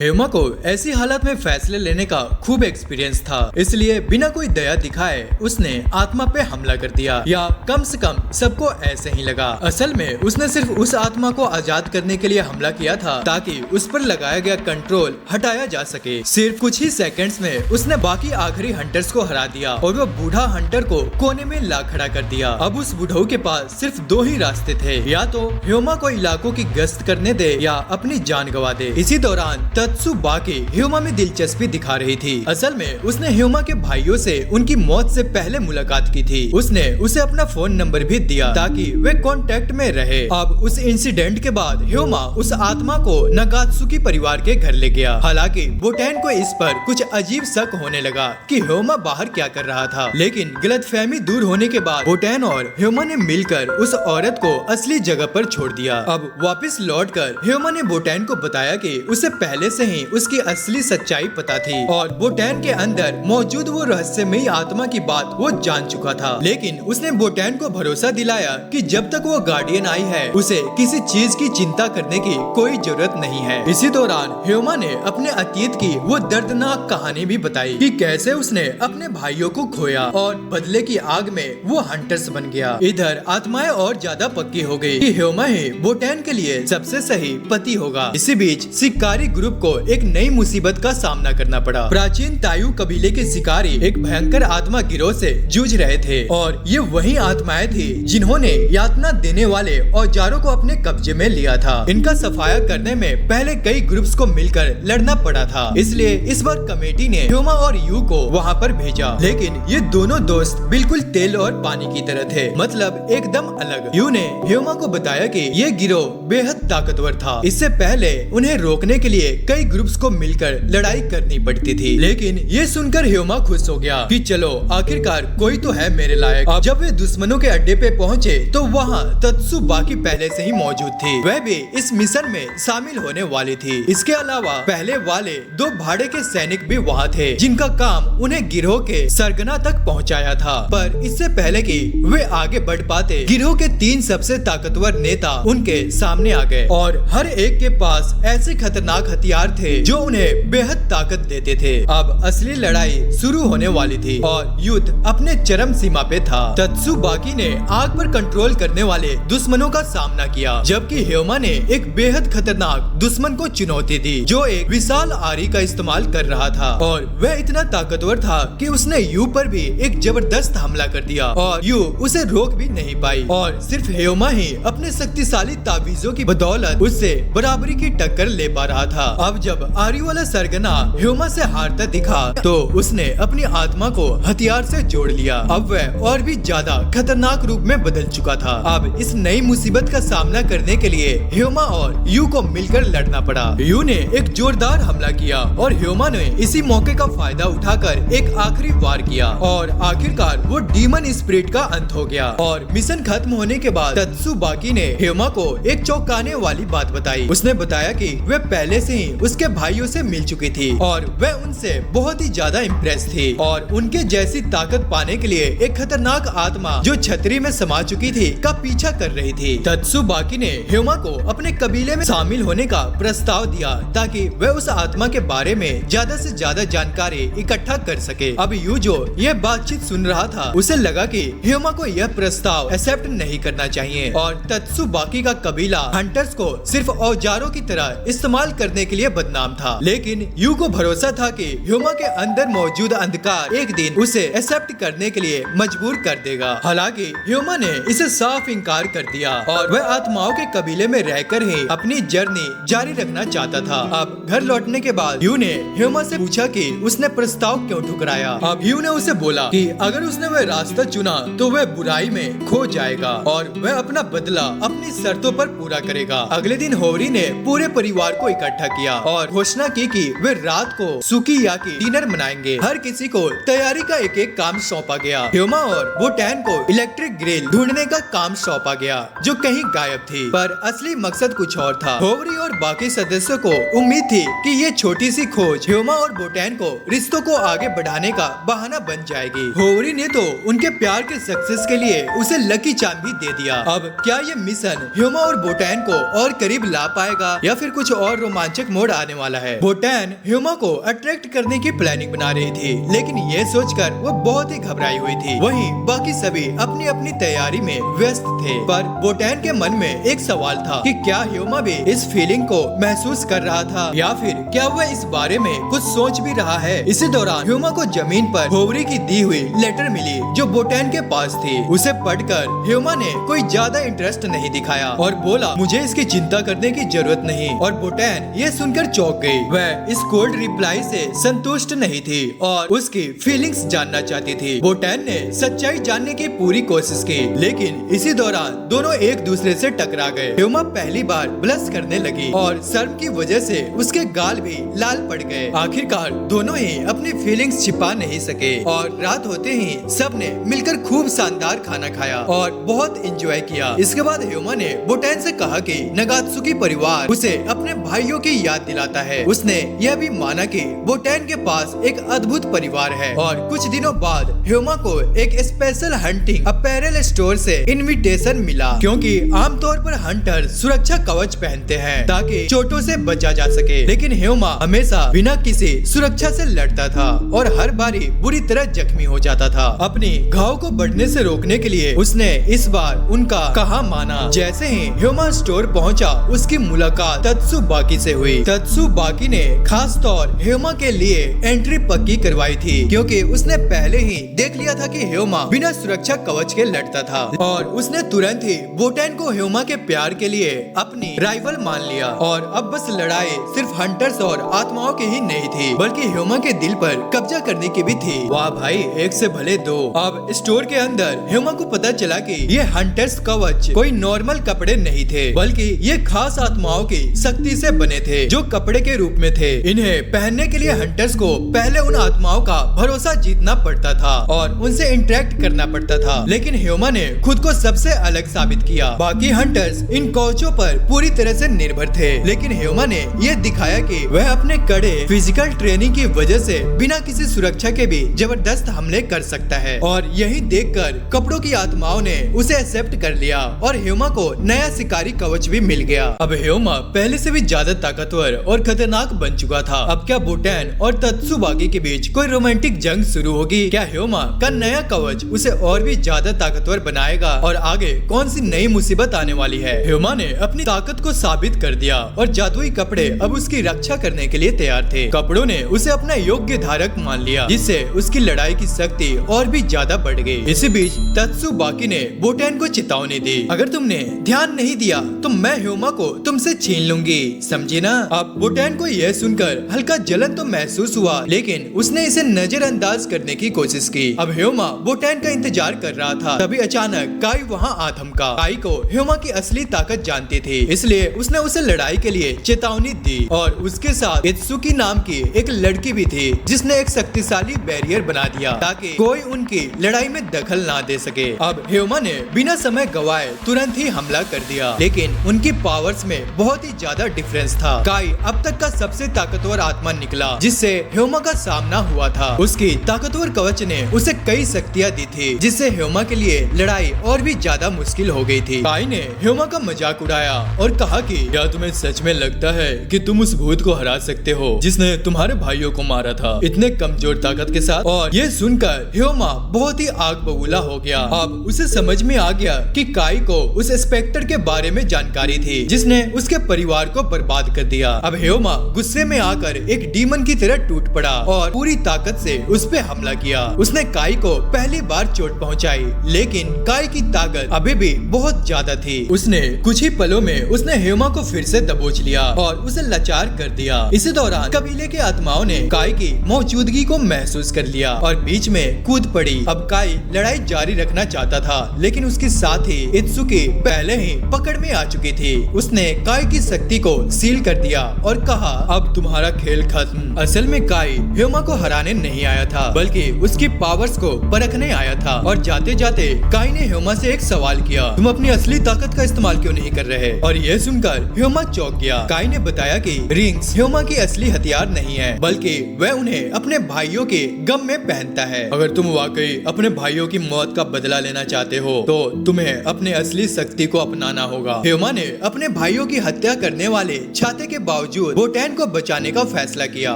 ह्यूमा को ऐसी हालत में फैसले लेने का खूब एक्सपीरियंस था, इसलिए बिना कोई दया दिखाए उसने आत्मा पे हमला कर दिया, या कम से कम सबको ऐसे ही लगा। असल में उसने सिर्फ उस आत्मा को आजाद करने के लिए हमला किया था ताकि उस पर लगाया गया कंट्रोल हटाया जा सके। सिर्फ कुछ ही सेकंड्स में उसने बाकी आखिरी हंटर्स को हरा दिया और वो बूढ़ा हंटर को कोने में ला खड़ा कर दिया। अब उस बुढ़ऊ के पास सिर्फ दो ही रास्ते थे, या तो ह्यूमा को इलाकों की गश्त करने दे या अपनी जान गवा दे। इसी दौरान तत्सुबाकी ह्यूमा में दिलचस्पी दिखा रही थी। असल में उसने ह्यूमा के भाइयों से उनकी मौत से पहले मुलाकात की थी। उसने उसे अपना फोन नंबर भी दिया ताकि वे कांटेक्ट में रहे। अब उस इंसिडेंट के बाद ह्यूमा उस आत्मा को नागात्सुकी परिवार के घर ले गया। हालांकि बोटैन को इस पर कुछ अजीब शक होने लगा कि ह्यूमा बाहर क्या कर रहा था, लेकिन गलतफहमी दूर होने के बाद बोटैन और ह्यूमा ने मिलकर उस औरत को असली जगह पर छोड़ दिया। अब वापस लौटकर ह्यूमा ने बोटैन को बताया कि उसे पहले से ही उसकी असली सच्चाई पता थी और बोटैन के अंदर मौजूद वो रहस्यमयी आत्मा की बात वो जान चुका था। लेकिन उसने बोटैन को भरोसा दिलाया कि जब तक वो गार्डियन आई है उसे किसी चीज की चिंता करने की कोई जरूरत नहीं है। इसी दौरान ह्यूमा ने अपने अतीत की वो दर्दनाक कहानी भी बताई कि कैसे उसने अपने भाइयों को खोया और बदले की आग में वो हंटर्स बन गया। इधर आत्माएं और ज्यादा पक्की हो गई कि ह्यूमा ही बोटैन के लिए सबसे सही पति होगा। इसी बीच शिकारी ग्रुप को एक नई मुसीबत का सामना करना पड़ा। प्राचीन तायू कबीले के शिकारी एक भयंकर आत्मा गिरोह से जूझ रहे थे और ये वही आत्माएं थी जिन्होंने यातना देने वाले औजारों को अपने कब्जे में लिया था। इनका सफाया करने में पहले कई ग्रुप्स को मिलकर लड़ना पड़ा था, इसलिए इस बार कमेटी ने ह्यूमा और यू को वहाँ पर भेजा। लेकिन ये दोनों दोस्त बिल्कुल तेल और पानी की तरह थे, मतलब एकदम अलग। यू ने ह्यूमा को बताया कि ये गिरोह बेहद ताकतवर था। इससे पहले उन्हें रोकने के लिए कई ग्रुप्स को मिलकर लड़ाई करनी पड़ती थी। लेकिन ये सुनकर ह्यूमा खुश हो गया कि चलो आखिरकार कोई तो है मेरे लायक। अब जब वे दुश्मनों के अड्डे पे पहुँचे तो वहाँ तत्सुबाकी पहले से ही मौजूद थी। वह भी इस मिशन में शामिल होने वाली थी। इसके अलावा पहले वाले दो भाड़े के सैनिक भी वहाँ थे जिनका काम उन्हें गिरोह के सरगना तक पहुँचाया था। पर इससे पहले कि वे आगे बढ़ पाते, गिरोह के 3 सबसे ताकतवर नेता उनके सामने आ गए और हर एक के पास ऐसे खतरनाक हथियार थे जो उन्हें बेहद ताकत देते थे। अब असली लड़ाई शुरू होने वाली थी और युद्ध अपने चरम सीमा पे था। तत्सुबाकी ने आग पर कंट्रोल करने वाले दुश्मनों का सामना किया, जबकि ह्यूमा ने एक बेहद खतरनाक दुश्मन को चुनौती दी जो एक विशाल आरी का इस्तेमाल कर रहा था और वह इतना ताकतवर था कि उसने यू पर भी एक जबरदस्त हमला कर दिया और यू उसे रोक भी नहीं पाई और सिर्फ ह्यूमा ही अपने शक्तिशाली तावीजों की बदौलत उससे बराबरी की टक्कर ले पा रहा था। अब जब आरी वाला सरगना ह्यूमा से हारता दिखा तो उसने अपनी आत्मा को हथियार से जोड़ लिया। अब वह और भी ज्यादा खतरनाक रूप में बदल चुका था। अब इस नई मुसीबत का सामना करने के लिए ह्यूमा और यू को मिलकर लड़ना पड़ा। यू ने एक जोरदार हमला किया और ह्यूमा ने इसी मौके का फायदा उठाकर एक आखिरी वार किया और आखिरकार वो डीमन स्पिरिट का अंत हो गया। और मिशन खत्म होने के बाद तत्सुबाकी ने ह्यूमा को एक चौंकाने वाली बात बताई। उसने बताया कि वे पहले से ही उसके भाइयों से मिल चुकी थी और वह उनसे बहुत ही ज्यादा इम्प्रेस थी और उनके जैसी ताकत पाने के लिए एक खतरनाक आत्मा जो छतरी में समा चुकी थी का पीछा कर रही थी। तत्सुबाकी ने ह्यूमा को अपने कबीले में शामिल होने का प्रस्ताव दिया ताकि वह उस आत्मा के बारे में ज्यादा से ज्यादा जानकारी इकट्ठा कर सके। अब यू जो यह बातचीत सुन रहा था उसे लगा कि ह्यूमा को यह प्रस्ताव एक्सेप्ट नहीं करना चाहिए और तत्सुबाकी का कबीला हंटर्स को सिर्फ औजारों की तरह इस्तेमाल करने के लिए बदनाम था। लेकिन यू को भरोसा था कि ह्यूमा के अंदर मौजूद अंधकार एक दिन उसे एक्सेप्ट करने के लिए मजबूर कर देगा। हालांकि ह्यूमा ने इसे साफ इनकार कर दिया और वह आत्माओं के कबीले में रहकर ही अपनी जर्नी जारी रखना चाहता था। अब घर लौटने के बाद यू ने ह्यूमा से पूछा कि उसने प्रस्ताव क्यों ठुकराया। अब यू ने उसे बोला कि अगर उसने वह रास्ता चुना तो वह बुराई में खो जाएगा और वह अपना बदला अपनी शर्तों पर पूरा करेगा। अगले दिन होरी ने पूरे परिवार को इकट्ठा किया और घोषणा की कि वे रात को सुकियाकी डिनर मनाएंगे। हर किसी को तैयारी का एक एक काम सौंपा गया। ह्यूमा और बोटैन को इलेक्ट्रिक ग्रिल ढूंढने का काम सौंपा गया जो कहीं गायब थी, पर असली मकसद कुछ और था। होवरी और बाकी सदस्यों को उम्मीद थी कि ये छोटी सी खोज ह्यूमा और बोटैन को रिश्तों को आगे बढ़ाने का बहाना बन जाएगी। होवरी ने तो उनके प्यार के सक्सेस के लिए उसे लकी चार्म भी दे दिया। अब क्या ये मिशन ह्यूमा और बोटैन को और करीब ला पाएगा या फिर कुछ और रोमांचक मोड़ आने वाला है। बोटैन ह्यूमा को अट्रैक्ट करने की प्लानिंग बना रही थी, लेकिन ये सोचकर वो बहुत ही घबराई हुई थी। वहीं बाकी सभी अपनी अपनी तैयारी में व्यस्त थे, पर बोटैन के मन में एक सवाल था कि क्या ह्यूमा भी इस फीलिंग को महसूस कर रहा था या फिर क्या वह इस बारे में कुछ सोच भी रहा है। इसी दौरान ह्यूमा को जमीन पर होवरी की दी हुई लेटर मिली जो बोटैन के पास थी। उसे पढ़कर ह्यूमा ने कोई ज्यादा इंटरेस्ट नहीं दिखाया और बोला मुझे इसकी चिंता करने की जरूरत नहीं। और बोटैन ये सुनकर चौंक गई। वह इस कोल्ड रिप्लाई से संतुष्ट नहीं थी और उसकी फीलिंग्स जानना चाहती थी। बोटैन ने सच्चाई जानने की पूरी कोशिश की, लेकिन इसी दौरान दोनों एक दूसरे से टकरा गए। ह्यूमा पहली बार ब्लश करने लगी और शर्म की वजह से उसके गाल भी लाल पड़ गए। आखिरकार दोनों ही अपनी फीलिंग्स छिपा नहीं सके और रात होते ही सबने मिलकर खूब शानदार खाना खाया और बहुत एंजॉय किया। इसके बाद ह्यूमा ने बोटैन से कहा कि नगात्सुकी परिवार उसे अपने भाइयों की याद दिलाता है। उसने यह भी माना कि बोटैन के पास एक अद्भुत परिवार है। और कुछ दिनों बाद ह्यूमा को एक स्पेशल हंटिंग अपैरल स्टोर से इनविटेशन मिला, क्योंकि आमतौर पर हंटर सुरक्षा कवच पहनते हैं ताकि चोटों से बचा जा सके, लेकिन ह्यूमा हमेशा बिना किसी सुरक्षा से लड़ता था और हर बारी बुरी तरह जख्मी हो जाता था। अपनी घाव को बढ़ने से रोकने के लिए उसने इस बार उनका कहा माना। जैसे ही ह्यूमा स्टोर पहुंचा, उसकी मुलाकात तत्सुबाकी से हुई। तत्सुबाकी ने खास तौर ह्यूमा के लिए एंट्री पक्की करवाई थी, क्योंकि उसने पहले ही देख लिया था कि ह्यूमा बिना सुरक्षा कवच के लड़ता था और उसने तुरंत ही बोटैन को ह्यूमा के प्यार के लिए अपनी राइवल मान लिया। और अब बस लड़ाई सिर्फ हंटर्स और आत्माओं की ही नहीं थी, बल्कि ह्यूमा के दिल पर कब्जा करने की भी थी। वाह भाई, एक से भले दो। अब स्टोर के अंदर ह्यूमा को पता चला कि ये हंटर्स कवच कोई नॉर्मल कपड़े नहीं थे, बल्कि ये खास आत्माओं की शक्ति से बने थे जो कपड़े के रूप में थे। इन्हें पहनने के लिए हंटर्स को पहले उन आत्माओं का भरोसा जीतना पड़ता था और उनसे इंटरेक्ट करना पड़ता था, लेकिन ह्यूमा ने खुद को सबसे अलग साबित किया। बाकी हंटर्स इन कवचों पर पूरी तरह से निर्भर थे, लेकिन ह्यूमा ने यह दिखाया कि वह अपने कड़े फिजिकल ट्रेनिंग की वजह से बिना किसी सुरक्षा के भी जबरदस्त हमले कर सकता है। और यही देखकर कपड़ों की आत्माओं ने उसे एक्सेप्ट कर लिया और ह्यूमा को नया शिकारी कवच भी मिल गया। अब ह्यूमा पहले से भी ज्यादा ताकतवर और खतरनाक बन चुका था। अब क्या बोटैन और तत्सुबाकी के बीच कोई रोमांटिक जंग शुरू होगी? क्या ह्यूमा का नया कवच उसे और भी ज्यादा ताकतवर बनाएगा? और आगे कौन सी नई मुसीबत आने वाली है? ह्यूमा ने अपनी ताकत को साबित कर दिया और जादुई कपड़े अब उसकी रक्षा करने के लिए तैयार थे। कपड़ों ने उसे अपना योग्य धारक मान लिया, जिससे उसकी लड़ाई की शक्ति और भी ज्यादा बढ़ गई। इसी बीच तत्सुबाकी ने बोटैन को चेतावनी दी, अगर तुमने ध्यान नहीं दिया तो मैं ह्यूमा को तुमसे छीन लूंगी, समझी ना? अब बोटैन को यह सुनकर हल्का जलन तो महसूस हुआ, लेकिन उसने इसे नजरअंदाज करने की कोशिश की। अब ह्यूमा बोटैन का इंतजार कर रहा था, तभी अचानक काई वहां आ थमका। काई को ह्यूमा की असली ताकत जानती थी, इसलिए उसने उसे लड़ाई के लिए चेतावनी दी। और उसके साथ इत्सुकी नाम की एक लड़की भी थी, जिसने एक शक्तिशाली बैरियर बना दिया ताकि कोई उनकी लड़ाई में दखल ना दे सके। अब ह्यूमा ने बिना समय गवाए तुरंत ही हमला कर दिया, लेकिन उनकी पावर्स में बहुत ही ज्यादा डिफरेंस था। काई अब तक का सबसे ताकतवर आत्मा निकला, जिससे ह्यूमा का सामना हुआ था। उसकी ताकतवर कवच ने उसे कई शक्तियाँ दी थी, जिससे ह्यूमा के लिए लड़ाई और भी ज्यादा मुश्किल हो गई थी। काई ने ह्यूमा का मजाक उड़ाया और कहा कि क्या तुम्हें सच में लगता है कि तुम उस भूत को हरा सकते हो जिसने तुम्हारे भाइयों को मारा था इतने कमजोर ताकत के साथ? और ये सुनकर ह्यूमा बहुत ही आग बबूला हो गया। अब उसे समझ में आ गया कि काई को उस स्पेक्टर के बारे में जानकारी थी, जिसने उसके परिवार को बर्बाद कर दिया। अब ह्यूमा गुस्से में आकर एक डीमन की तरह टूट पड़ा और पूरी ताकत से उस पे हमला किया। उसने काई को पहली बार चोट पहुंचाई, लेकिन काई की ताकत अभी भी बहुत ज्यादा थी। उसने कुछ ही पलों में उसने ह्यूमा को फिर से दबोच लिया और उसे लाचार कर दिया। इसी दौरान कबीले के आत्माओं ने काई की मौजूदगी को महसूस कर लिया और बीच में कूद पड़ी। अब काई लड़ाई जारी रखना चाहता था, लेकिन उसके साथ ही इत्सुकी पहले ही पकड़ में आ चुकी थी। उसने काई की शक्ति को सील कर दिया और कहा, अब तुम्हारा खेल खत्म। असल में काई ह्यूमा को हराने नहीं आया था, बल्कि उसकी पावर्स को परखने आया था। और जाते जाते काई ने ह्यूमा से एक सवाल किया, तुम अपनी असली ताकत का इस्तेमाल क्यों नहीं कर रहे? और यह सुनकर ह्यूमा चौंक गया। काई ने बताया कि रिंग्स ह्यूमा की असली हथियार नहीं है, बल्कि वह उन्हें अपने भाइयों के गम में पहनता है। अगर तुम वाकई अपने भाइयों की मौत का बदला लेना चाहते हो तो तुम्हें अपने असली शक्ति को अपनाना होगा। ह्यूमा ने अपने भाइयों की हत्या करने वाले छाते के बावजूद बोटैन को बचाने का फैसला किया।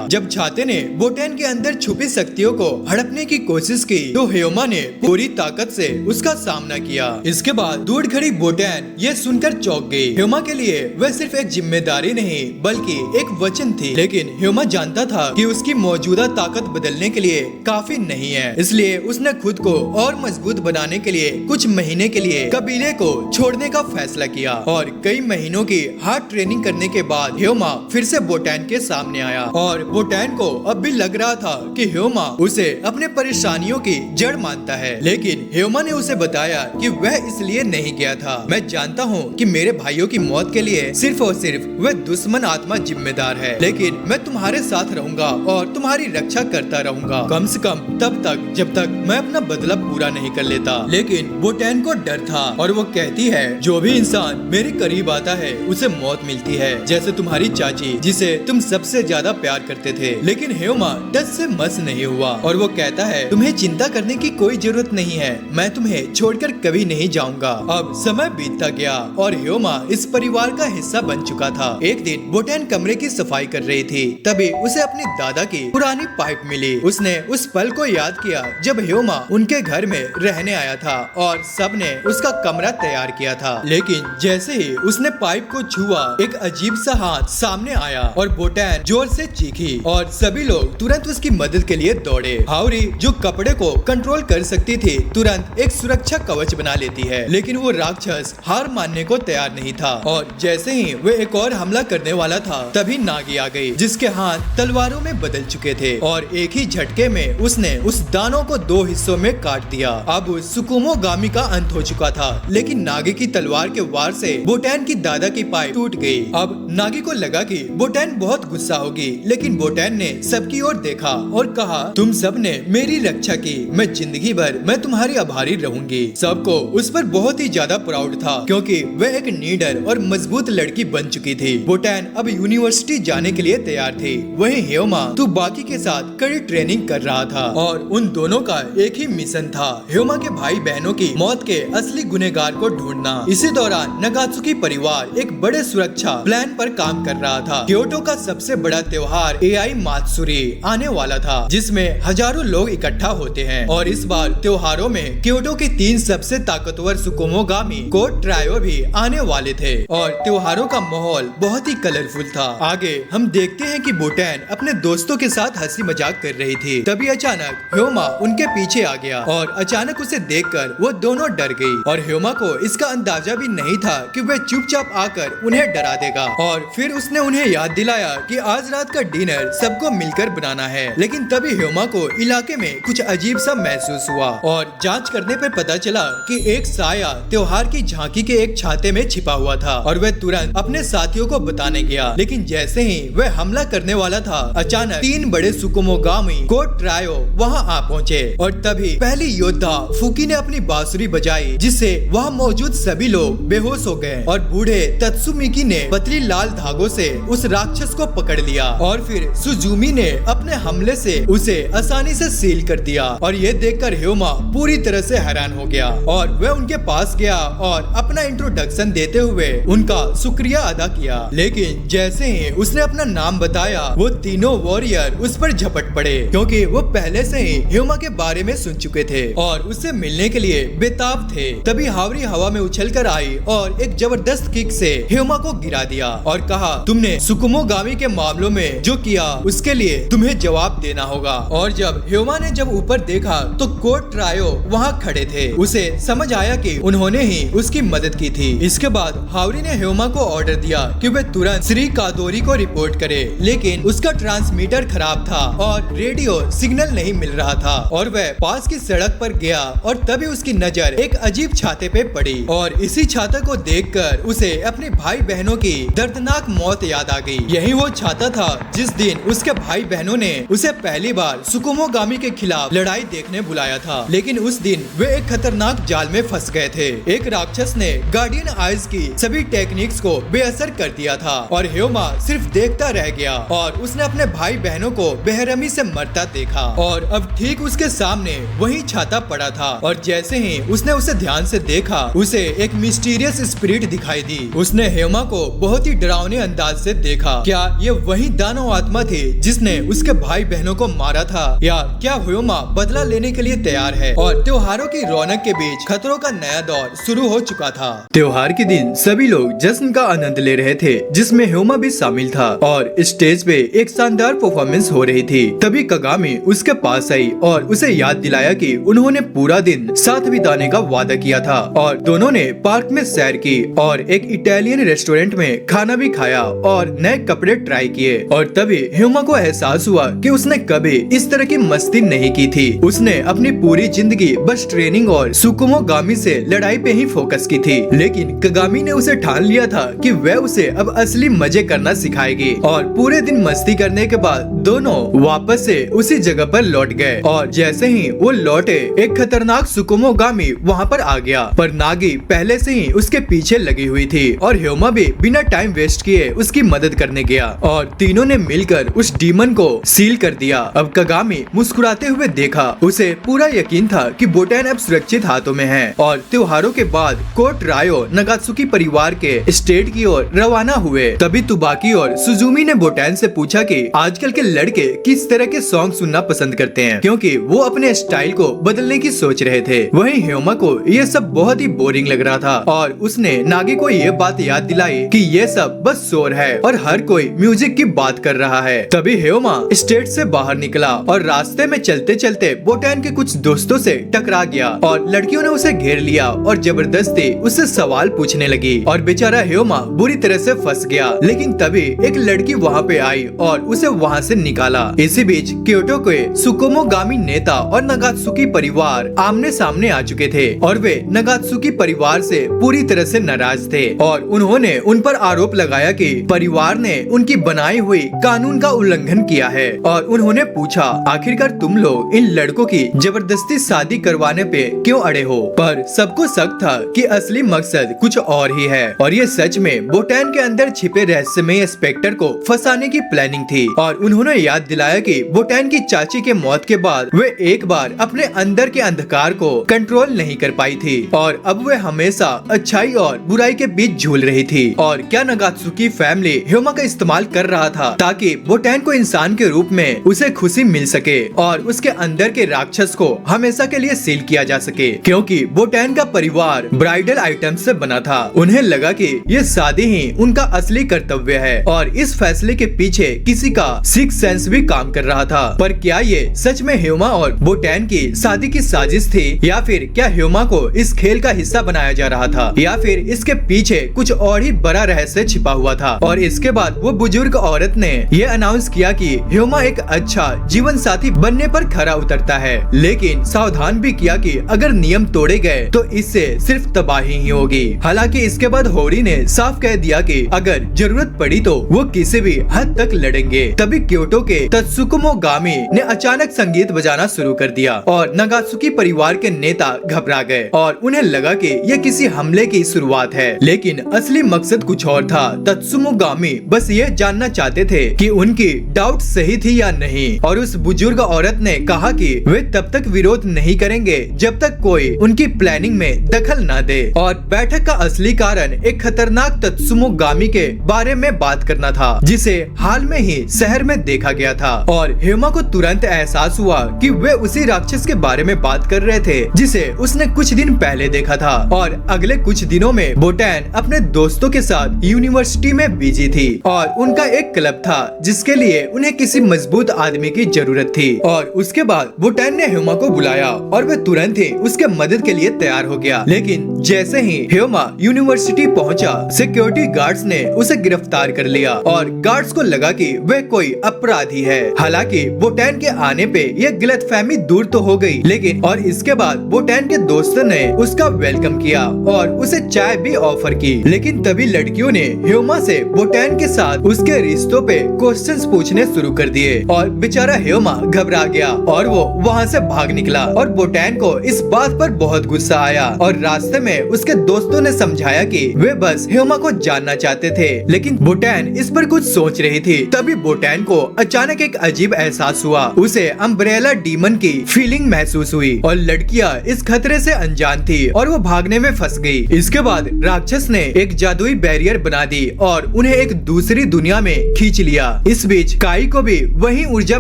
जब छाते ने बोटैन के अंदर छुपी शक्तियों को हड़पने की कोशिश की तो ह्योमा ने पूरी ताकत से उसका सामना किया। इसके बाद दूर खड़ी बोटैन ये सुनकर चौंक गई। ह्योमा के लिए वह सिर्फ एक जिम्मेदारी नहीं बल्कि एक वचन थी, लेकिन ह्योमा जानता था कि उसकी मौजूदा ताकत बदलने के लिए काफी नहीं है। इसलिए उसने खुद को और मजबूत बनाने के लिए कुछ महीने के लिए कबीले को छोड़ने का फैसला किया और कई महीनों की हार्ड ट्रेनिंग करने के बाद ह्योमा फिर से बोटैन के सामने आया और बोटैन को अब भी लग रहा था कि ह्योमा उसे अपने परेशानियों की जड़ मानता है। लेकिन ह्योमा ने उसे बताया कि वह इसलिए नहीं गया था। मैं जानता हूँ कि मेरे भाइयों की मौत के लिए सिर्फ और सिर्फ वह दुश्मन आत्मा जिम्मेदार है, लेकिन मैं तुम्हारे साथ रहूंगा और तुम्हारी रक्षा करता रहूंगा, कम से कम तब तक जब तक मैं अपना बदला पूरा नहीं कर लेता। लेकिन बोटैन को डर था और वो कहती है जो भी इंसान मेरे करीब आता है उसे मौत मिलती है, जैसे तुम्हारी चाची जिसे तुम सबसे ज्यादा प्यार करते थे। लेकिन ह्योमा टच से मस नहीं हुआ और वो कहता है तुम्हें चिंता करने की कोई जरूरत नहीं है, मैं तुम्हें छोड़कर कभी नहीं जाऊंगा। अब समय बीतता गया और ह्योमा इस परिवार का हिस्सा बन चुका था। एक दिन बोटैन कमरे की सफाई कर रही थी, तभी उसे अपने दादा की पुरानी पाइप मिली। उसने उस पल को याद किया जब ह्योमा उनके घर में रहने आया था और सबने उसका कमरा तैयार किया था। लेकिन जैसे ही उसने पाइप को छुआ एक अजीब सा हाथ सामने आया और बोटैन जोर से चीखी और सभी लोग तुरंत उसकी मदद के लिए दौड़े। हावरी जो कपड़े को कंट्रोल कर सकती थी तुरंत एक सुरक्षा कवच बना लेती है, लेकिन वो राक्षस हार मानने को तैयार नहीं था और जैसे ही वे एक और हमला करने वाला था तभी नागी आ गई जिसके हाथ तलवारों में बदल चुके थे और एक ही झटके में उसने उस दानव को दो हिस्सों में काट दिया। अब उस सुकुमो गामी का अंत हो चुका था, लेकिन नागी की तलवार के वार से बोटैन की दादा की पाइप टूट गई। अब नागी को लगा कि बोटैन बहुत गुस्सा होगी, लेकिन बोटैन ने सबकी ओर देखा और कहा तुम सब ने मेरी रक्षा की, मैं जिंदगी भर मैं तुम्हारी आभारी रहूंगी। सबको उस पर बहुत ही ज्यादा प्राउड था क्योंकि वह एक नीडर और मजबूत लड़की बन चुकी थी। बोटैन अब यूनिवर्सिटी जाने के लिए तैयार थी, वहीं ह्योमा तो बाकी के साथ कड़ी ट्रेनिंग कर रहा था और उन दोनों का एक ही मिशन था, ह्योमा के भाई बहनों की मौत के असली गुनहगार को ढूंढना। इसी दौरान नागात्सुकी परिवार एक बड़े सुरक्षा प्लान पर काम कर रहा था। क्योटो का सबसे बड़ा त्योहार एआई मात्सुरी आने वाला था, जिसमें हजारों लोग इकट्ठा होते हैं और इस बार त्योहारों में क्योटो के 3 सबसे ताकतवर सुकुमोगामी कोड ट्रायो भी आने वाले थे और त्योहारों का माहौल बहुत ही कलरफुल था। आगे हम देखते हैं कि बोटैन अपने दोस्तों के साथ हंसी मजाक कर रही थी, तभी अचानक ह्योमा उनके पीछे आ गया और अचानक उसे देखकर वो दोनों डर गई और ह्योमा को इसका अंदाजा भी नहीं था कि वह चुपचाप आकर उन्हें डरा देगा। और फिर उसने उन्हें याद दिलाया कि आज रात का डिनर सबको मिलकर बनाना है। लेकिन तभी ह्योमा को इलाके में कुछ अजीब सा महसूस हुआ और जांच करने पर पता चला कि एक साया त्योहार की झांकी के एक छाते में छिपा हुआ था और वह तुरंत अपने साथियों को बताने गया। लेकिन जैसे ही वह हमला करने वाला था अचानक 3 बड़े सुकुमोगामी कोड ट्रायो वहां आ पहुंचे और तभी पहली योद्धा फुकी ने अपनी बांसुरी बजाई जिससे वहां मौजूद सभी लोग बेहोश हो गए और बूढ़े तत्सुमिकी ने पतली लाल धागों से उस राक्षस को पकड़ लिया और फिर सुजुमी ने अपने हमले से उसे आसानी से सील कर दिया। और ये देखकर ह्योमा पूरी तरह से हैरान हो गया और वह उनके पास गया और अपना इंट्रोडक्शन देते हुए उनका शुक्रिया अदा किया। लेकिन जैसे ही उसने अपना नाम बताया वो तीनों वॉरियर उस पर झपट पड़े क्योंकि वो पहले से ही ह्योमा के बारे में सुन चुके थे और उससे मिलने के लिए बेताब थे। तभी हावरी हवा में उछल कर आई और एक जबरदस्त किक से ह्योमा को गिरा दिया और कहा तुमने सुकुमोगामी के मामलों में जो किया उसके लिए तुम्हें जवाब देना होगा। और जब ह्योमा ने जब ऊपर देखा तो कोड ट्रायो वहाँ खड़े थे। उसे समझ आया कि उन्होंने ही उसकी मदद की थी। इसके बाद हावरी ने ह्योमा को ऑर्डर दिया कि वह तुरंत श्री कादोरी को रिपोर्ट करे, लेकिन उसका ट्रांसमीटर खराब था और रेडियो सिग्नल नहीं मिल रहा था और वह पास की सड़क पर गया और तभी उसकी नजर एक अजीब छाते पे पड़ी और इसी छाता को देखकर उसे अपने भाई बहनों की दर्दनाक मौत याद आ गई। यही वो छाता था जिस दिन उसके भाई बहनों ने उसे पहली बार सुकुमोगामी के खिलाफ लड़ाई देखने बुलाया था, लेकिन उस दिन वे एक खतरनाक जाल में फंस गए थे। एक राक्षस ने गार्डियन आइज की सभी टेक्निक्स को बेअसर कर दिया था और ह्योमा सिर्फ देखता रह गया और उसने अपने भाई बहनों को बेरहमी से मरता देखा और अब ठीक उसके सामने वही छाता पड़ा था और जैसे ही उसने उसे ध्यान से देखा उसे एक मिस्टीरियस स्पिरिट दिखाई दी। उसने ह्योमा को बहुत ही डरावने अंदाज अंदाज से देखा। क्या ये वही दानव आत्मा थी जिसने उसके भाई बहनों को मारा था, या क्या ह्योमा बदला लेने के लिए तैयार है? और त्योहारों की रौनक के बीच खतरों का नया दौर शुरू हो चुका था। त्योहार के दिन सभी लोग जश्न का आनंद ले रहे थे, जिसमें ह्योमा भी शामिल था और स्टेज पे एक शानदार परफॉर्मेंस हो रही थी। तभी कगामी उसके पास आई और उसे याद दिलाया कि उन्होंने पूरा दिन साथ बिताने का वादा किया था और दोनों ने पार्क में सैर की और एक इटालियन रेस्टोरेंट में खाना भी खाया और नए कपड़े ट्राई किए। और तभी ह्योमा को एहसास हुआ कि उसने कभी इस तरह की मस्ती नहीं की थी। उसने अपनी पूरी जिंदगी बस ट्रेनिंग और सुकुमो गामी से लड़ाई पे ही फोकस की थी, लेकिन कगामी ने उसे ठान लिया था कि वह उसे अब असली मजे करना सिखाएगी। और पूरे दिन मस्ती करने के बाद दोनों वापस से उसी जगह पर लौट गए और जैसे ही वो लौटे एक खतरनाक सुकुमो गामी वहाँ पर आ गया, पर नागी पहले से ही उसके पीछे लगी हुई थी और ह्योमा भी बिना टाइम वेस्ट किए उसकी मदद करने गया और तीनों ने मिलकर उस डीमन को सील कर दिया। अब कगामी मुस्कुराते हुए देखा, उसे पूरा यकीन था कि बोटैन अब सुरक्षित हाथों में है। और त्योहारों के बाद कोट रायो नगात्सुकी परिवार के स्टेट की ओर रवाना हुए। तभी तुबाकी और सुजुमी ने बोटैन से पूछा कि आजकल के लड़के किस तरह के सॉन्ग सुनना पसंद करते हैं, क्योंकि वो अपने स्टाइल को बदलने की सोच रहे थे। वहीं ह्योमा को ये सब बहुत ही बोरिंग लग रहा था और उसने नागी को ये बात याद दिलाई कि ये सब बस शोर है और हर कोई म्यूजिक की बात कर रहा है। तभी ह्योमा स्टेट से बाहर निकला और रास्ते में चलते चलते बोटैन के कुछ दोस्तों से टकरा गया और लड़कियों ने उसे घेर लिया और जबरदस्ती उससे सवाल पूछने लगी और बेचारा ह्योमा बुरी तरह से फंस गया। लेकिन तभी एक लड़की वहाँ पे आई और उसे वहाँ से निकाला। इसी बीच क्योटो के सुकुमो गामी नेता और नगात्सुकी परिवार आमने सामने आ चुके थे और वे नगात्सुकी परिवार से पूरी तरह से नाराज थे और उन्होंने उन पर आरोप लगाया कि परिवार ने उनकी बनाई हुई कानून का उल्लंघन किया है। और उन्होंने पूछा, आखिरकार तुम लोग इन लड़कों की जबरदस्ती शादी करवाने पे क्यों अड़े हो? पर सबको शक था कि असली मकसद कुछ और ही है और ये सच में बोटैन के अंदर छिपे रहस्यमय इंस्पेक्टर को फंसाने की प्लानिंग थी। और उन्होंने याद दिलाया कि बोटैन की चाची के मौत के बाद वे एक बार अपने अंदर के अंधकार को कंट्रोल नहीं कर पाई थी और अब वे हमेशा अच्छाई और बुराई के बीच झूल रही थी। और क्या नगात्सुकी फैमिली ह्योमा का इस्तेमाल कर रहा था ताकि बोटैन को इंसान के रूप में उसे खुशी मिल सके और उसके अंदर के राक्षस को हमेशा के लिए सील किया जा सके, क्योंकि बोटैन का परिवार ब्राइडल आइटम से बना था। उन्हें लगा कि ये शादी ही उनका असली कर्तव्य है और इस फैसले के पीछे किसी का सिक्स सेंस भी काम कर रहा था। पर क्या ये सच में ह्योमा और बोटैन की शादी की साजिश थी, या फिर क्या ह्योमा को इस खेल का हिस्सा बनाया जा रहा था, या फिर इसके पीछे कुछ और ही बड़ा रहस्य छिपा हुआ था? और इसके बाद वो बुजुर्ग औरत ने ये अनाउंस किया कि ह्योमा एक अच्छा जीवन साथी बनने पर खरा उतरता है, लेकिन सावधान भी किया कि अगर नियम तोड़े गए तो इससे सिर्फ तबाही ही होगी। हालांकि इसके बाद होरी ने साफ कह दिया कि अगर जरूरत पड़ी तो वो किसी भी हद तक लड़ेंगे। तभी क्योटो के तत्सुकुमो गामी ने अचानक संगीत बजाना शुरू कर दिया और नगात्सुकी परिवार के नेता घबरा गए और उन्हें लगा कि यह किसी हमले की शुरुआत है, लेकिन असली मकसद कुछ और था। तत्सुमो गामी बस ये जानना चाहते थे कि उनकी डाउट सही थी या नहीं और उस बुजुर्ग औरत ने कहा कि वे तब तक विरोध नहीं करेंगे जब तक कोई उनकी प्लानिंग में दखल न दे। और बैठक का असली कारण एक खतरनाक तत्सुमो गामी के बारे में बात करना था, जिसे हाल में ही शहर में देखा गया था। और ह्योमा को तुरंत एहसास हुआ कि वे उसी राक्षस के बारे में बात कर रहे थे जिसे उसने कुछ दिन पहले देखा था। और अगले कुछ दिनों में बोटैन अपने दोस्तों के साथ यूनिवर्सिटी में बिजी थी और उनका एक क्लब था जिसके लिए उन्हें किसी मजबूत आदमी की जरूरत थी। और उसके बाद बोटैन ने ह्योमा को बुलाया और वे तुरंत ही उसके मदद के लिए तैयार हो गया। लेकिन जैसे ही ह्योमा यूनिवर्सिटी पहुंचा, सिक्योरिटी गार्ड्स ने उसे गिरफ्तार कर लिया और गार्ड्स को लगा कि वह कोई अपराधी है। हालांकि बोटैन के आने पे यह गलतफहमी दूर तो हो गई, लेकिन और इसके बाद बोटैन के दोस्तों ने उसका वेलकम किया और उसे चाय भी ऑफर की। लेकिन तभी लड़कियों ने ह्योमा से बोटैन के साथ उसके रिश्तों पे क्वेश्चंस पूछने शुरू कर दिए और बेचारा ह्योमा घबरा गया और वो वहाँ से भाग निकला। और बोटैन को इस बात पर बहुत गुस्सा आया और रास्ते में उसके दोस्तों ने समझाया कि वे बस ह्योमा को जानना चाहते थे, लेकिन बोटैन इस पर कुछ सोच रही थी। तभी बोटैन को अचानक एक अजीब एहसास हुआ, उसे अम्ब्रेला डीमन की फीलिंग महसूस हुई और लड़कियां इस खतरे से अनजान थी और वो भागने में फंस गई। इसके बाद राक्षस ने एक जादुई बैरियर बना दी और उन्हें एक दूसरी दुनिया में खींच लिया। इस बीच काई को भी वही ऊर्जा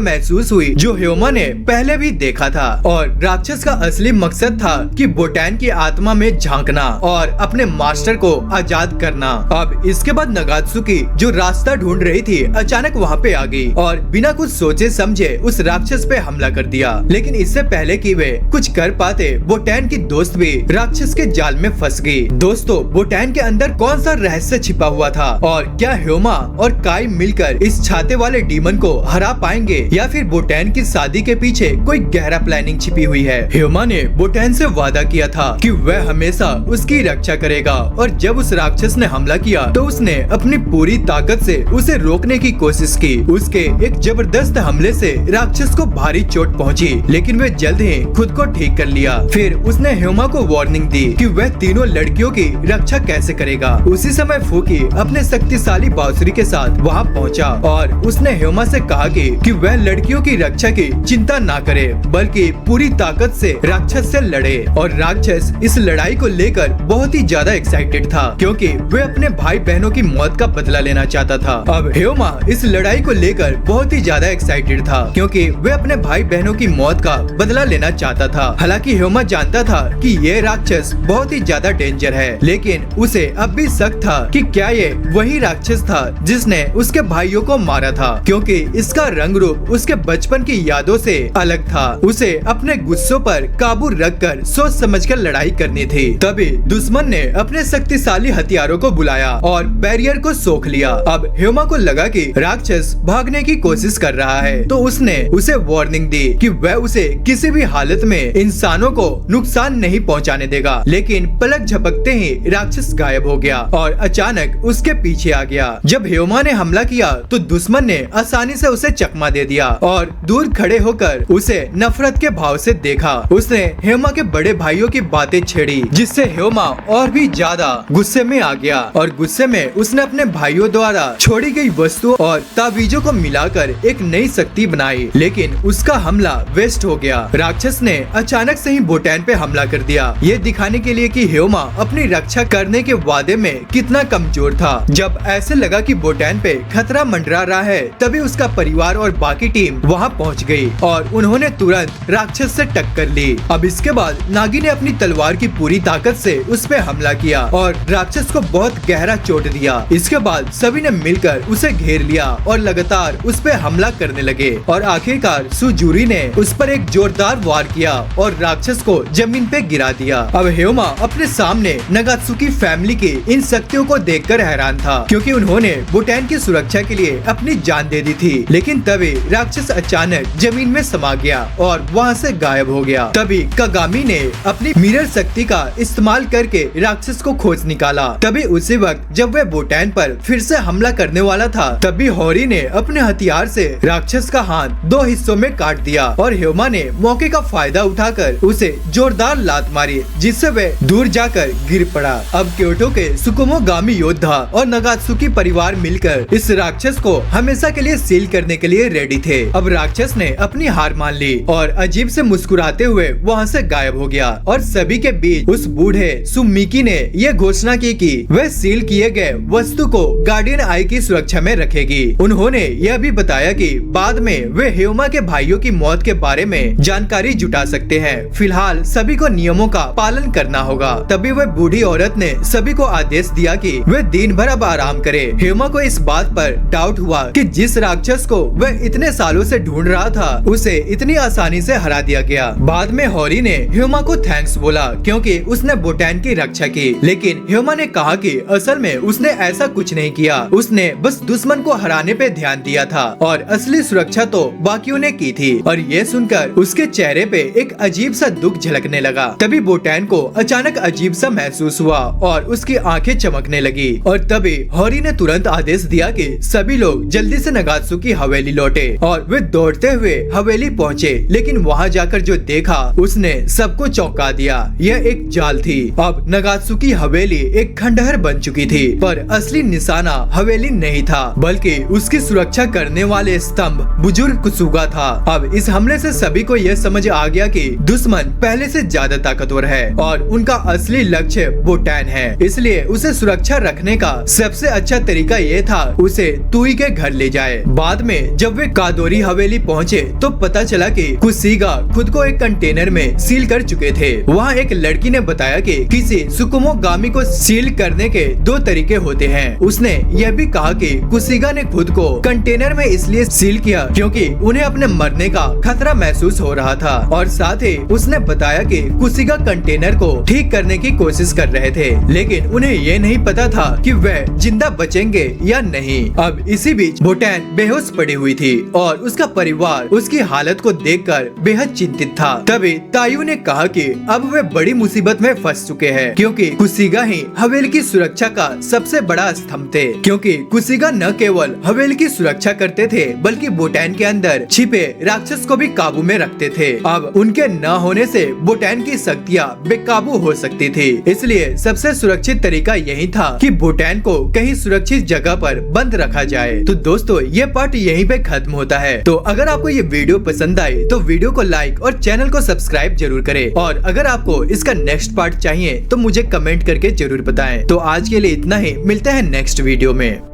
महसूस हुई जो ह्योमा ने पहले भी देखा था, और राक्षस का असली मकसद था कि बोटैन की आत्मा में झांकना और अपने मास्टर को आजाद करना। अब इसके बाद नगात्सुकी जो रास्ता ढूंढ रही थी अचानक वहाँ पे आ गई और बिना कुछ सोचे समझे उस राक्षस पे हमला कर दिया। लेकिन इससे पहले कि वे कुछ कर पाते बोटैन की दोस्त भी राक्षस के जाल में फंस गई। दोस्तों, बोटैन के अंदर कौन सा रहस्य छिपा हुआ था और क्या ह्योमा और काई मिलकर इस छाते वाले डीमन को हरा पाएंगे या फिर बोटैन की शादी के पीछे कोई गहरा प्लानिंग छिपी हुई है। ह्योमा ने बोटैन से वादा किया था कि वह हमेशा उसकी रक्षा करेगा और जब उस राक्षस ने हमला किया तो उसने अपनी पूरी ताकत से उसे रोकने की कोशिश की। उसके एक जबरदस्त हमले से राक्षस को भारी चोट पहुंची, लेकिन वह जल्द ही खुद को ठीक कर लिया। फिर उसने ह्योमा को वार्निंग दी कि वह तीनों लड़कियों की रक्षा कैसे करेगा। उसी समय फूकी अपने शक्तिशाली बांसुरी के साथ वहां पहुंचा और उसने ह्योमा से कहा कि वह लड़कियों की रक्षा की चिंता ना करे बल्कि पूरी ताकत से राक्षस से लड़े। और राक्षस इस लड़ाई को लेकर बहुत ही ज्यादा एक्साइटेड था क्योंकि वह अपने भाई बहनों की मौत का बदला लेना चाहता था। अब ह्योमा इस लड़ाई को लेकर बहुत ही ज्यादा एक्साइटेड था क्योंकि वह अपने भाई बहनों की मौत का बदला लेना चाहता था। हालांकि ह्योमा जानता था कि ये राक्षस बहुत ही ज्यादा डेंजर है, लेकिन उसे अब भी शक था कि क्या ये वही राक्षस था जिसने उसके भाइयों को मारा था, क्योंकि इसका रंग रूप उसके बचपन की यादों से अलग था। उसे अपने गुस्सों पर काबू रखकर सोच समझकर लड़ाई करनी थी। तभी दुश्मन ने अपने शक्तिशाली हथियारों को बुलाया और बैरियर को सोख लिया। अब ह्योमा को लगा कि राक्षस भागने की कोशिश कर रहा है, तो उसने उसे वार्निंग दी कि वह उसे किसी भी हालत में इंसानों को नुकसान नहीं पहुंचाने देगा। लेकिन पलक झपकते ही राक्षस गायब हो गया और अचानक उसके पीछे आ गया। जब ह्योमा ने हमला किया तो दुश्मन ने आसानी से उसे चकमा दे दिया और दूर खड़े होकर उसे नफरत के भाव से देखा। उसने ह्योमा के बड़े भाइयों की बातें छेड़ी जिससे ह्योमा और भी ज्यादा गुस्से में आ गया और गुस्से में उसने अपने भाइयों द्वारा छोड़ी गई वस्तुओं और तावीजों को मिलाकर एक नई शक्ति बनाई, लेकिन उसका हमला वेस्ट हो गया। राक्षस ने अचानक से ही बोटैन पे हमला कर दिया, ये दिखाने के लिए कि ह्योमा अपनी रक्षा करने के वादे में कितना कमजोर था। जब ऐसे लगा कि बोटैन पे खतरा मंडरा रहा है तभी उसका परिवार और बाकी टीम वहाँ पहुँच गयी और उन्होंने तुरंत राक्षस से टक्कर ली। अब इसके बाद नागी ने अपनी तलवार की पूरी ताकत से उस पे हमला किया और राक्षस को बहुत गहरा चोट दिया। इसके बाद सभी ने मिलकर उसे घेर लिया और लगातार उस पे हमला करने लगे और आखिरकार सुजुरी ने उस पर एक जोरदार वार किया और राक्षस को जमीन पे गिरा दिया। अब ह्योमा अपने सामने नगात्सुकी फैमिली की इन शक्तियों को देखकर हैरान था क्योंकि उन्होंने बोटैन की सुरक्षा के लिए अपनी जान दे दी थी। लेकिन तभी राक्षस अचानक जमीन में समा गया और वहाँ से गायब हो गया। तभी कागामी ने अपनी मिरर शक्ति का इस्तेमाल करके राक्षस को खोज निकाला। तभी उसी वक्त जब वह बोटैन पर फिर से हमला करने वाला था तभी होरी ने अपने हथियार से राक्षस का हाथ दो हिस्सों में काट दिया और ह्योमा ने मौके का फायदा उठाकर उसे जोरदार लात मारी जिससे वह दूर जाकर गिर पड़ा। अब क्योटो के सुकुमोगामी योद्धा और नगात्सुकी परिवार मिलकर इस राक्षस को हमेशा के लिए सील करने के लिए रेडी थे। अब राक्षस ने अपनी हार मान ली और अजीब से मुस्कुराते हुए वहाँ से गायब हो गया और सभी के बीच उस बूढ़े सुमिकी ने यह घोषणा की कि वह सील किए गए वस्तु को गार्डियन आई की सुरक्षा में रखेगी। उन्होंने यह भी बताया कि बाद में वे ह्योमा के भाइयों की मौत के बारे में जानकारी जुटा सकते हैं। फिलहाल सभी को नियमों का पालन करना होगा। तभी वह बूढ़ी औरत ने सभी को आदेश दिया कि वे दिन भर अब आराम करे। ह्योमा को इस बात पर डाउट हुआ कि जिस राक्षस को वह इतने सालों से ढूंढ रहा था उसे इतनी आसानी से हरा दिया गया। बाद में होरी ने ह्योमा को थैंक्स बोला क्योंकि उसने बोटैन की रक्षा की, लेकिन ह्योमा ने कहा कि असल में उसने ऐसा कुछ नहीं किया, उसने बस दुश्मन को हराने पे ध्यान दिया था और असली सुरक्षा तो बाकियों ने की थी। और ये सुनकर उसके चेहरे पे एक अजीब सा दुख झलकने लगा। तभी बोटैन को अचानक अजीब सा महसूस हुआ और उसकी आंखें चमकने लगी और तभी होरी ने तुरंत आदेश दिया कि सभी लोग जल्दी से नगात्सुकी हवेली लौटे और वे दौड़ते हुए हवेली पहुँचे। लेकिन वहाँ जाकर जो देखा उसने सबको चौंका दिया। यह एक जाल थी। अब नगात्सुकी हवेली एक खंडहर बन चुकी थी, पर असली निशाना हवेली नहीं था बल्कि उसकी सुरक्षा करने वाले स्तंभ बुजुर्ग कुसुगा था। अब इस हमले से सभी को यह समझ आ गया कि दुश्मन पहले से ज्यादा ताकतवर है और उनका असली लक्ष्य बोटैन है, इसलिए उसे सुरक्षा रखने का सबसे सबसे अच्छा तरीका ये था उसे तुई के घर ले जाए। बाद में जब वे कादोरी हवेली पहुँचे तो पता चला कि कुसीगा खुद को एक कंटेनर में सील कर चुके थे। वहाँ एक लड़की ने बताया कि किसी सुकुमोगामी को सील करने के 2 तरीके होते हैं। उसने यह भी कहा कि कुसीगा ने खुद को कंटेनर में इसलिए सील किया क्योंकि उन्हें अपने मरने का खतरा महसूस हो रहा था, और साथ ही उसने बताया कि कुसीगा कंटेनर को ठीक करने की कोशिश कर रहे थे, लेकिन उन्हें ये नहीं पता था कि वह जिंदा बचेंगे या नहीं। अब इसी बीच बोटैन बेहोश पड़ी हुई थी और उसका परिवार उसकी हालत को देखकर बेहद चिंतित था। तभी तायू ने कहा कि अब वे बड़ी मुसीबत में फंस चुके हैं क्योंकि कुसीगा ही हवेली की सुरक्षा का सबसे बड़ा स्तंभ थे। क्योंकि कुसीगा न केवल हवेली की सुरक्षा करते थे बल्कि बोटैन के अंदर छिपे राक्षस को भी काबू में रखते थे। अब उनके न होने से बोटैन की शक्तियाँ बेकाबू हो सकती थी, इसलिए सबसे सुरक्षित तरीका यही था कि बोटैन को कहीं सुरक्षित जगह पर बंद रखा जाए। तो दोस्तों ये पार्ट यहीं पे खत्म होता है। तो अगर आपको ये वीडियो पसंद आई तो वीडियो को लाइक और चैनल को सब्सक्राइब जरूर करें, और अगर आपको इसका नेक्स्ट पार्ट चाहिए तो मुझे कमेंट करके जरूर बताएं। तो आज के लिए इतना ही, मिलते हैं नेक्स्ट वीडियो में।